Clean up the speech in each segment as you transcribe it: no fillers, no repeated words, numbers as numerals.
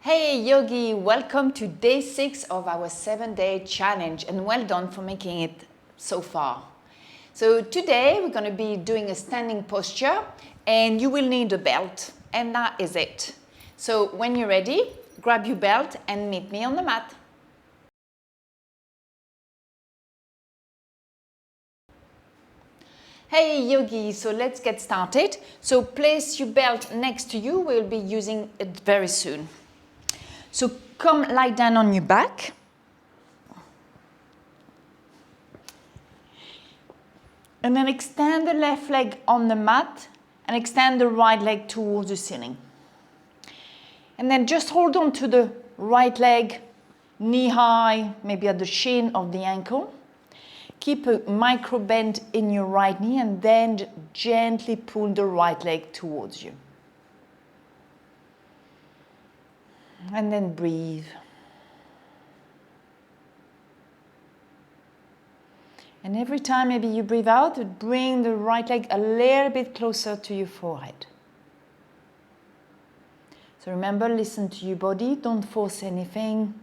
Hey Yogi, welcome to day 6 of our 7-day challenge and well done for making it so far. So today we're going to be doing a standing posture and you will need a belt, and that is it. So when you're ready, grab your belt and meet me on the mat. Hey Yogi, so let's get started. So place your belt next to you, we'll be using it very soon. So come lie down on your back. And then extend the left leg on the mat and extend the right leg towards the ceiling. And then just hold on to the right leg, knee high, maybe at the shin of the ankle. Keep a micro bend in your right knee and then gently pull the right leg towards you. And then breathe. And every time maybe you breathe out, bring the right leg a little bit closer to your forehead. So remember, listen to your body, don't force anything.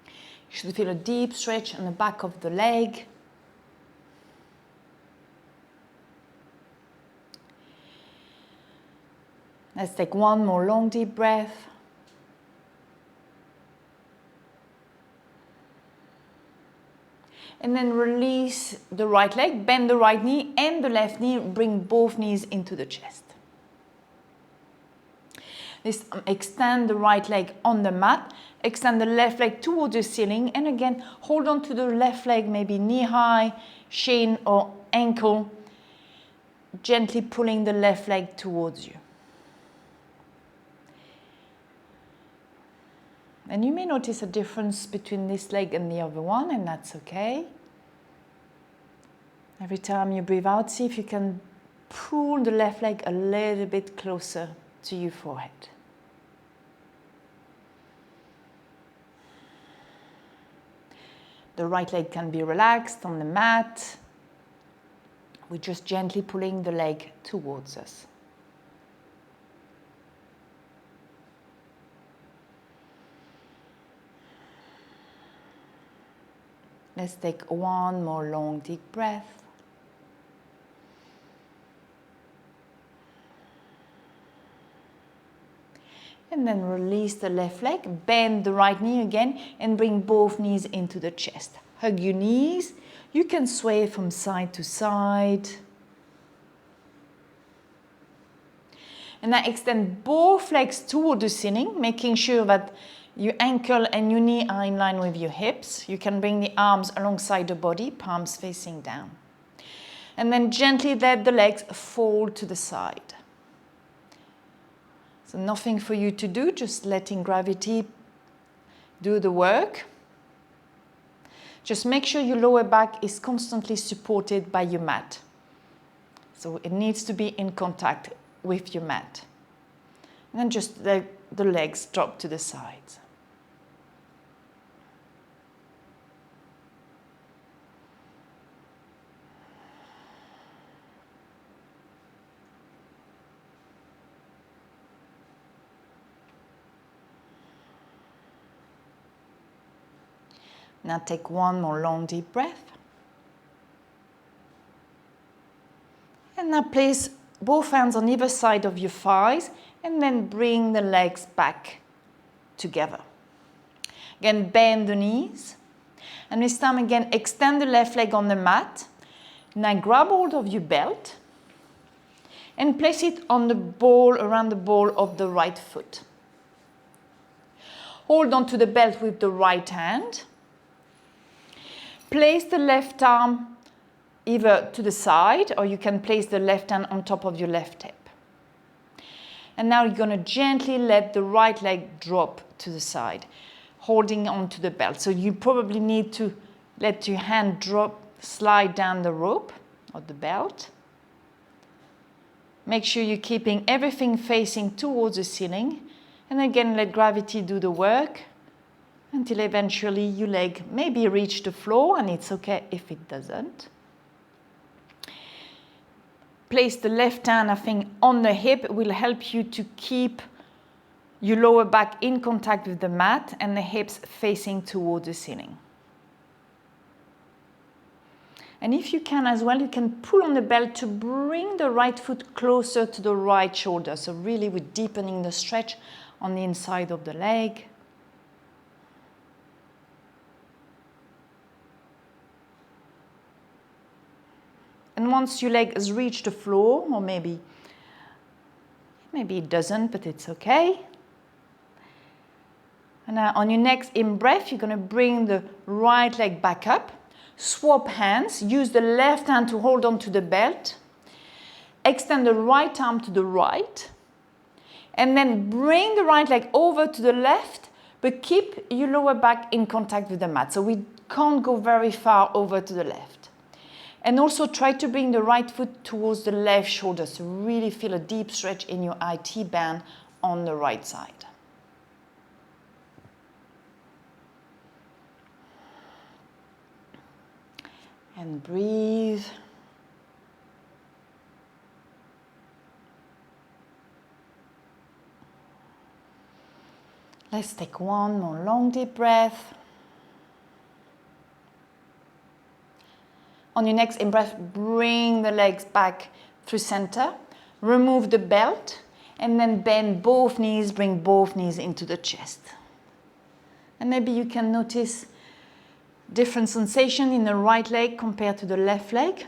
You should feel a deep stretch on the back of the leg. Let's take one more long deep breath. And then release the right leg, bend the right knee and the left knee, bring both knees into the chest. Let's extend the right leg on the mat, extend the left leg towards the ceiling, and again, hold on to the left leg, maybe knee high, shin or ankle, gently pulling the left leg towards you. And you may notice a difference between this leg and the other one, and that's okay. Every time you breathe out, see if you can pull the left leg a little bit closer to your forehead. The right leg can be relaxed on the mat. We're just gently pulling the leg towards us. Let's take one more long deep breath. And then release the left leg, bend the right knee again and bring both knees into the chest. Hug your knees. You can sway from side to side. And now extend both legs toward the ceiling, making sure that your ankle and your knee are in line with your hips. You can bring the arms alongside the body, palms facing down. And then gently let the legs fall to the side. So nothing for you to do, just letting gravity do the work. Just make sure your lower back is constantly supported by your mat. So it needs to be in contact with your mat. And then just let the legs drop to the sides. Now take one more long deep breath. And now place both hands on either side of your thighs and then bring the legs back together. Again, bend the knees. And this time again, extend the left leg on the mat. Now grab hold of your belt and place it on the ball, around the ball of the right foot. Hold on to the belt with the right hand. Place the left arm either to the side or you can place the left hand on top of your left hip. And now you're going to gently let the right leg drop to the side, holding on to the belt. So you probably need to let your hand drop, slide down the rope or the belt. Make sure you're keeping everything facing towards the ceiling. And again, let gravity do the work until eventually your leg maybe reach the floor, and it's okay if it doesn't. Place the left hand, I think, on the hip. It will help you to keep Your lower back in contact with the mat and the hips facing toward the ceiling. And if you can as well, you can pull on the belt to bring the right foot closer to the right shoulder. So really we're deepening the stretch on the inside of the leg. And once your leg has reached the floor, or maybe it doesn't, but it's okay. And now on your next in-breath, you're going to bring the right leg back up. Swap hands. Use the left hand to hold on to the belt. Extend the right arm to the right. And then bring the right leg over to the left, but keep your lower back in contact with the mat. So we can't go very far over to the left. And also try to bring the right foot towards the left shoulder. So really feel a deep stretch in your IT band on the right side. And breathe. Let's take one more long deep breath. On your next in-breath, bring the legs back through center. Remove the belt and then bend both knees, bring both knees into the chest. And maybe you can notice different sensation in the right leg compared to the left leg.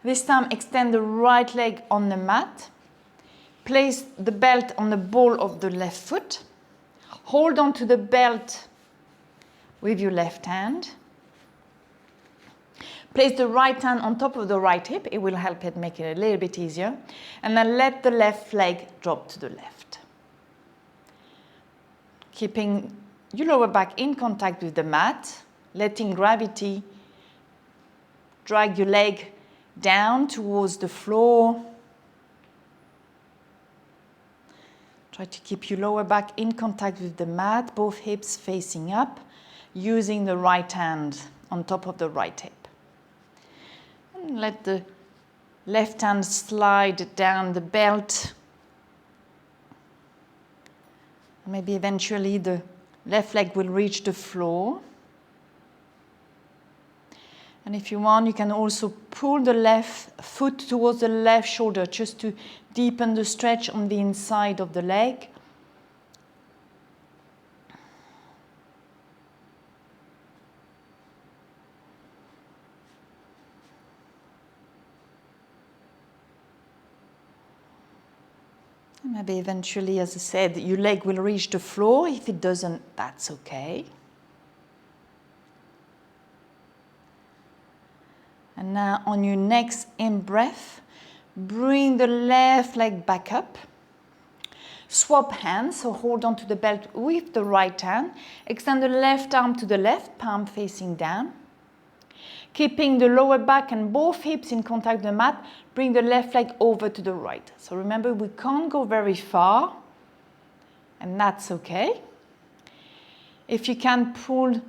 This time, extend the right leg on the mat. Place the belt on the ball of the left foot. Hold on to the belt with your left hand. Place the right hand on top of the right hip. It will help it make it a little bit easier. And then let the left leg drop to the left. Keeping your lower back in contact with the mat, letting gravity drag your leg down towards the floor. Try to keep your lower back in contact with the mat, both hips facing up, using the right hand on top of the right hip. And let the left hand slide down the belt. Maybe eventually the left leg will reach the floor. And if you want, you can also pull the left foot towards the left shoulder just to deepen the stretch on the inside of the leg. And maybe eventually, as I said, your leg will reach the floor. If it doesn't, that's okay. And now on your next in-breath, bring the left leg back up. Swap hands, so hold on to the belt with the right hand. Extend the left arm to the left, palm facing down. Keeping the lower back and both hips in contact with the mat, bring the left leg over to the right. So remember, we can't go very far, and that's okay. If you can, pull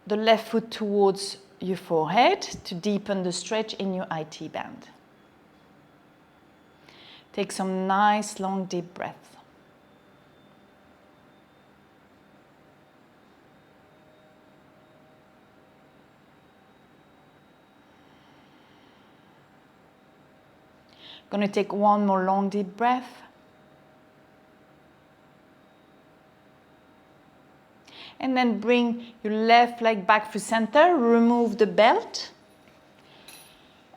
the left foot towards your forehead to deepen the stretch in your IT band. Take some nice long deep breaths. Going to take one more long deep breath. And then bring your left leg back through center, remove the belt.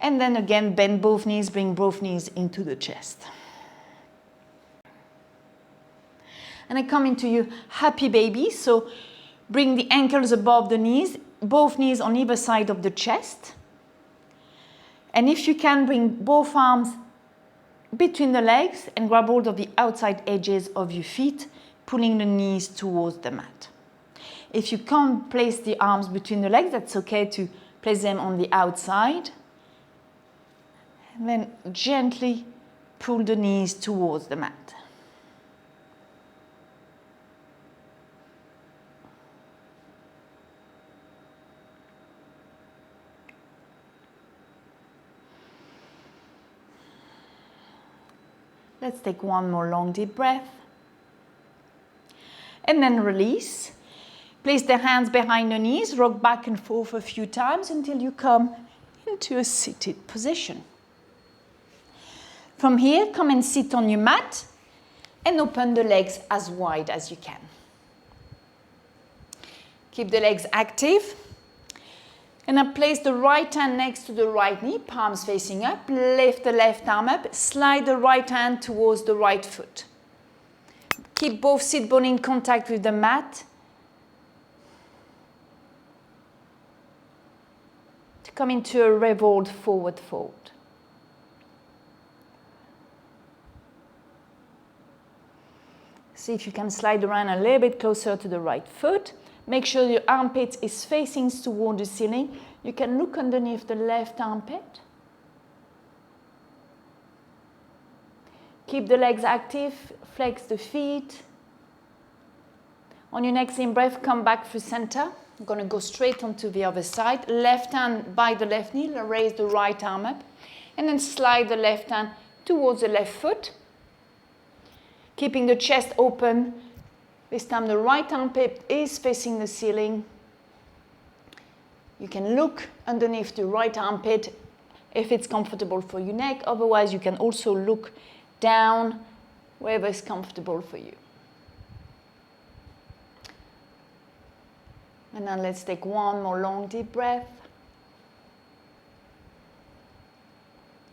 And then again, bend both knees, bring both knees into the chest. And I come into your happy baby. So bring the ankles above the knees, both knees on either side of the chest. And if you can, bring both arms between the legs and grab hold of the outside edges of your feet, pulling the knees towards the mat. If you can't place the arms between the legs, that's okay to place them on the outside. And then gently pull the knees towards the mat. Let's take one more long deep breath. And then release. Place the hands behind the knees, rock back and forth a few times until you come into a seated position. From here, come and sit on your mat and open the legs as wide as you can. Keep the legs active. And then place the right hand next to the right knee, palms facing up. Lift the left arm up. Slide the right hand towards the right foot. Keep both sit bones in contact with the mat. To come into a revolved forward fold. See if you can slide around a little bit closer to the right foot. Make sure your armpit is facing toward the ceiling. You can look underneath the left armpit. Keep the legs active, flex the feet. On your next in-breath, come back through center. I'm going to go straight onto the other side. Left hand by the left knee, raise the right arm up. And then slide the left hand towards the left foot. Keeping the chest open. This time the right armpit is facing the ceiling. You can look underneath the right armpit if it's comfortable for your neck. Otherwise, you can also look down wherever is comfortable for you. And now let's take one more long deep breath.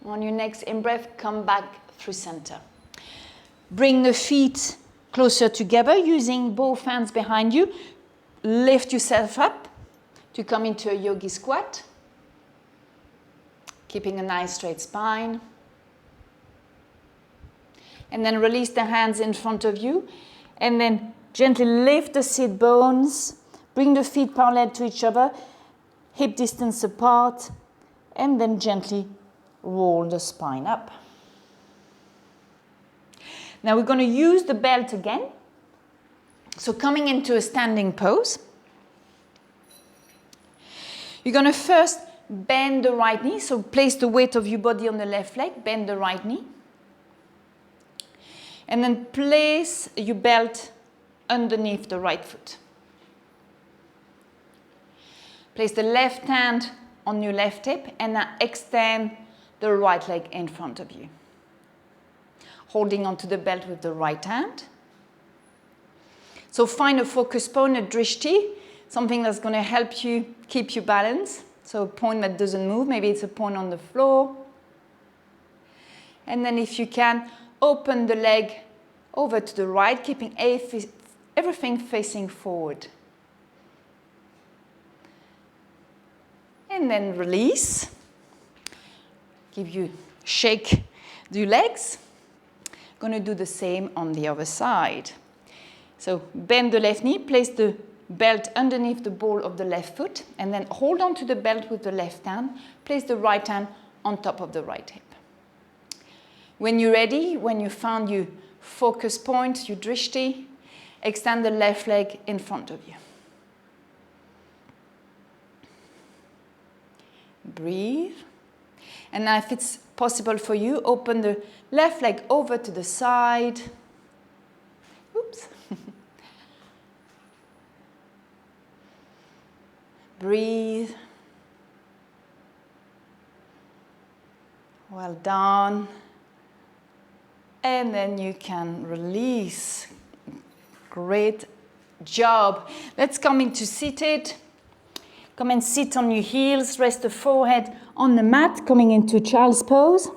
On your next in-breath, come back through center. Bring the feet closer together using both hands behind you. Lift yourself up to come into a yogi squat. Keeping a nice straight spine. And then release the hands in front of you. And then gently lift the sit bones. Bring the feet parallel to each other. Hip distance apart. And then gently roll the spine up. Now we're going to use the belt again. So coming into a standing pose. You're going to first bend the right knee. So place the weight of your body on the left leg. Bend the right knee. And then place your belt underneath the right foot. Place the left hand on your left hip and now extend the right leg in front of you. Holding onto the belt with the right hand. So find a focus point, a drishti, something that's going to help you keep your balance. So a point that doesn't move, maybe it's a point on the floor. And then if you can, open the leg over to the right, keeping everything facing forward. And then release. Give you shake your legs. Going to do the same on the other side. So bend the left knee, place the belt underneath the ball of the left foot, and then hold on to the belt with the left hand. Place the right hand on top of the right hip. When you're ready, when you found your focus point, your drishti, extend the left leg in front of you. Breathe. And now if it's possible for you, open the left leg over to the side. Oops. Breathe. Well done. And then you can release. Great job. Let's come into seated. Come and sit on your heels. Rest the forehead on the mat, coming into child's pose.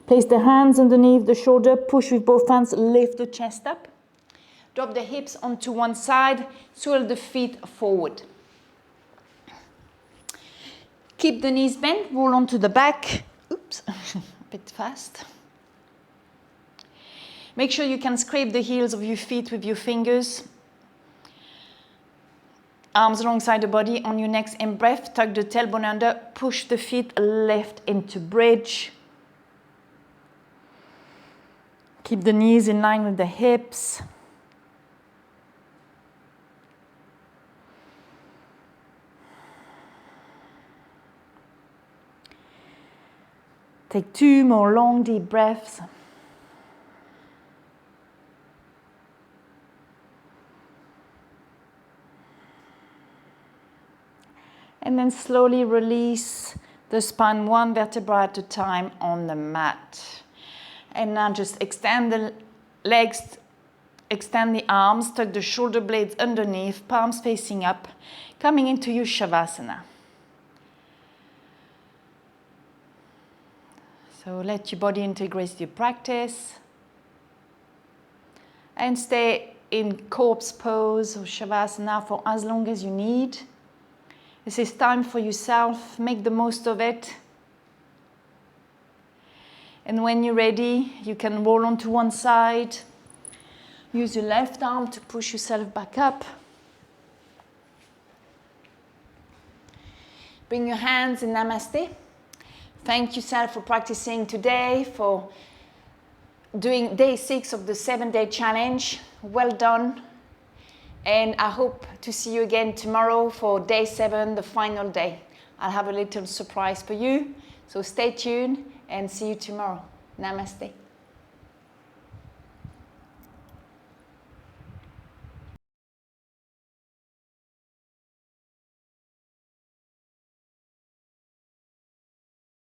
Place the hands underneath the shoulder, push with both hands, lift the chest up. Drop the hips onto one side, swirl the feet forward. Keep the knees bent, roll onto the back. Oops, a bit fast. Make sure you can scrape the heels of your feet with your fingers. Arms alongside the body. On your next in-breath, tuck the tailbone under, push the feet left into bridge. Keep the knees in line with the hips. Take 2 more long deep breaths. And then slowly release the spine 1 vertebra at a time on the mat. And now just extend the legs, extend the arms, tuck the shoulder blades underneath, palms facing up, coming into your Shavasana. So let your body integrate your practice. And stay in corpse pose or Shavasana for as long as you need. This is time for yourself. Make the most of it. And when you're ready, you can roll onto one side. Use your left arm to push yourself back up. Bring your hands in Namaste. Thank yourself for practicing today, for doing day 6 of the 7-day challenge. Well done. And I hope to see you again tomorrow for day 7, the final day. I'll have a little surprise for you. So stay tuned and see you tomorrow. Namaste.